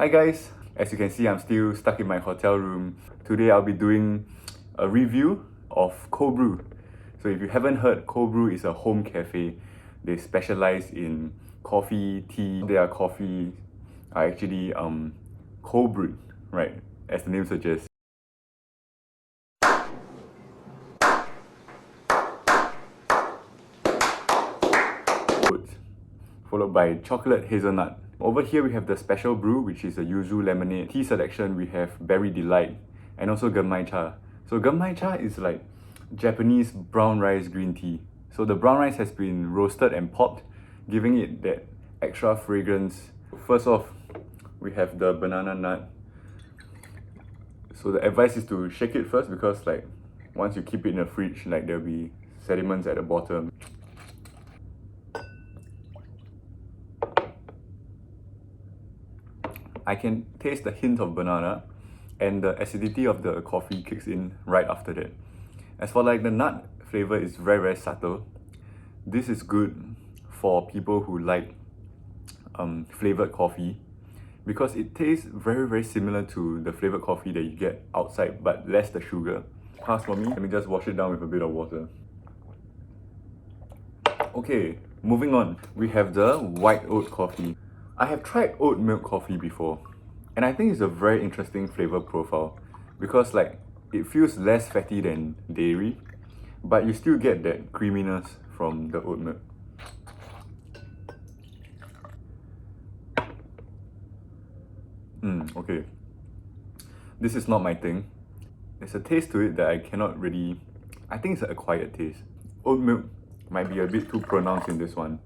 Hi guys, as you can see I'm still stuck in my hotel room. Today I'll be doing a review of Cold Brew. So if you haven't heard, Cold Brew is a home cafe. They specialize in coffee, tea. Their coffee are actually cold brewed, right? As the name suggests. Followed by chocolate hazelnut. Over here we have the special brew, which is a Yuzu Lemonade. Tea selection we have Berry Delight and also Genmaicha. So Genmaicha is like Japanese brown rice green tea. So the brown rice has been roasted and popped, giving it that extra fragrance. First off, we have the banana nut. So the advice is to shake it first because like once you keep it in the fridge, like there'll be sediments at the bottom. I can taste the hint of banana and the acidity of the coffee kicks in right after that. As for like the nut flavor is very subtle. This is good for people who like flavored coffee because it tastes very similar to the flavored coffee that you get outside but less the sugar. Pass for me. Let me just wash it down with a bit of water. Okay, moving on. We have the white oat coffee. I have tried oat milk coffee before and I think it's a very interesting flavor profile because like it feels less fatty than dairy but you still get that creaminess from the oat milk. Okay. This is not my thing. There's a taste to it that I cannot really... I think it's an acquired taste. Oat milk might be a bit too pronounced in this one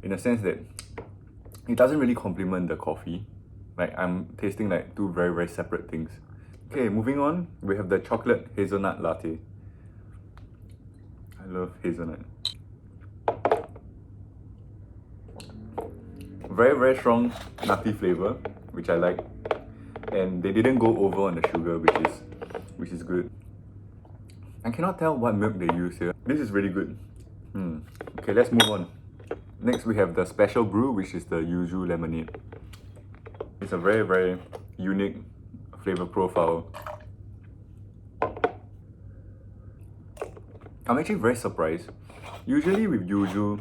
in the sense that it doesn't really complement the coffee. Like I'm tasting like two very separate things. Okay, moving on, we have the chocolate hazelnut latte. I love hazelnut. Very strong nutty flavor, which I like. And they didn't go over on the sugar, which is good. I cannot tell what milk they use here. This is really good. Okay, let's move on. Next we have the special brew, which is the Yuzu Lemonade. It's a very unique flavor profile. I'm actually very surprised. Usually with Yuzu,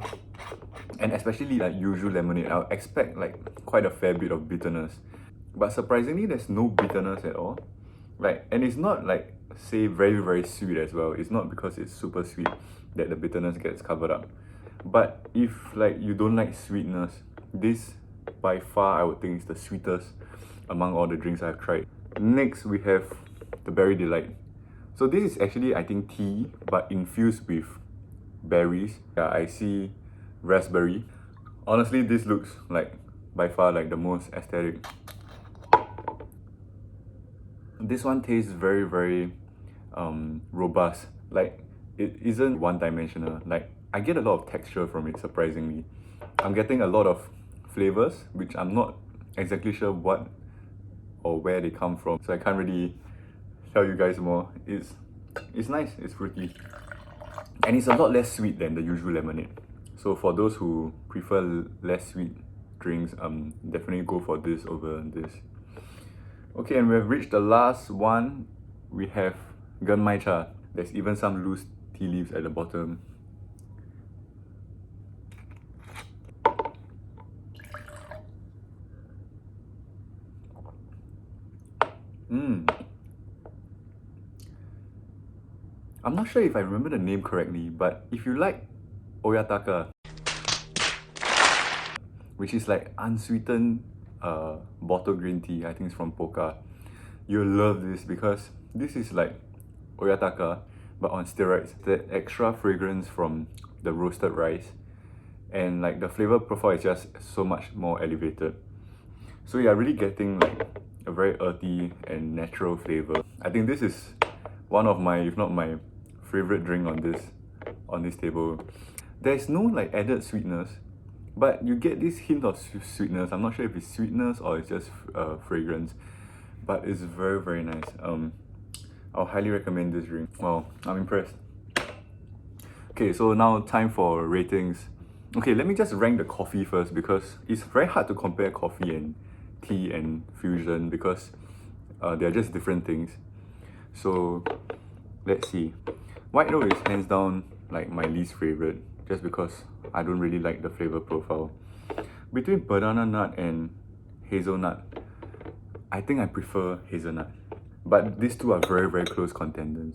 and especially like Yuzu Lemonade, I'll expect like quite a fair bit of bitterness. But surprisingly, there's no bitterness at all. Like, and it's not like, say, very sweet as well. It's not because it's super sweet that the bitterness gets covered up. But if like you don't like sweetness, this by far I would think is the sweetest among all the drinks I've tried. Next we have the Berry Delight. So this is actually I think tea but infused with berries. Yeah, I see raspberry. Honestly, this looks like by far like the most aesthetic. This one tastes very robust. Like it isn't one-dimensional. Like I get a lot of texture from it, surprisingly. I'm getting a lot of flavors, which I'm not exactly sure what or where they come from. So I can't really tell you guys more. It's nice, it's fruity. And it's a lot less sweet than the usual lemonade. So for those who prefer less sweet drinks, definitely go for this over this. Okay, and we have reached the last one. We have Genmaicha. There's even some loose tea leaves at the bottom. I'm not sure if I remember the name correctly, but if you like Oyataka, which is like unsweetened bottled green tea, I think it's from Pokka, you'll love this because this is like Oyataka but on steroids. That extra fragrance from the roasted rice and like the flavor profile is just so much more elevated. So you're really getting like a very earthy and natural flavor. I think this is one of my, if not my favorite drink on this table. There's no like added sweetness, but you get this hint of sweetness. I'm not sure if it's sweetness or it's just fragrance, but it's very nice. I'll highly recommend this drink. Wow, I'm impressed. Okay, so now time for ratings. Okay, let me just rank the coffee first because it's very hard to compare coffee and tea and fusion because they're just different things. So let's see. White Oat is hands down like my least favorite, just because I don't really like the flavor profile. Between banana nut and hazelnut, I think I prefer hazelnut. But these two are very, very close contenders.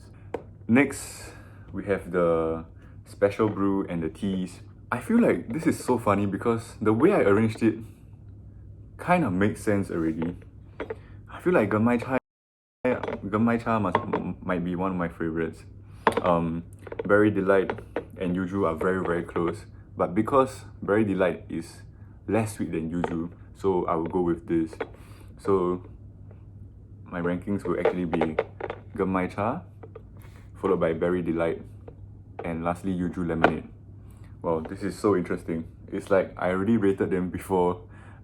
Next, we have the special brew and the teas. I feel like this is so funny because the way I arranged it kind of makes sense already. I feel like Genmaicha might be one of my favorites. Berry Delight and Yuzu are very, very close. But because Berry Delight is less sweet than Yuzu, so I will go with this. So my rankings will actually be Genmaicha, followed by Berry Delight, and lastly Yuzu Lemonade. Wow, this is so interesting. It's like I already rated them before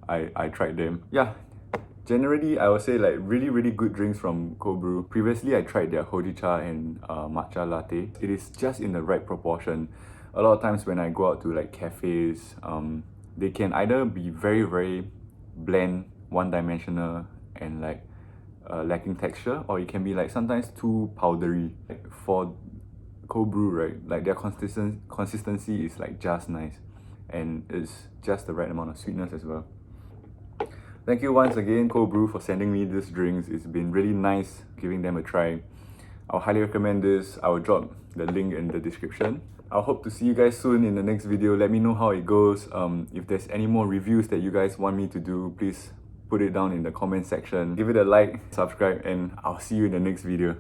I tried them. Yeah, generally I would say like really good drinks from cold brew. Previously I tried their hojicha and matcha latte. It is just in the right proportion. A lot of times when I go out to like cafes, they can either be very bland, one-dimensional, and like lacking texture, or it can be like sometimes too powdery. Like for cold brew, right, like their consistency is like just nice, and it's just the right amount of sweetness as well. Thank you once again, Cold Brew, for sending me these drinks. It's been really nice giving them a try. I'll highly recommend this. I'll drop the link in the description. I'll hope to see you guys soon in the next video. Let me know how it goes. If there's any more reviews that you guys want me to do, please put it down in the comment section. Give it a like, subscribe, and I'll see you in the next video.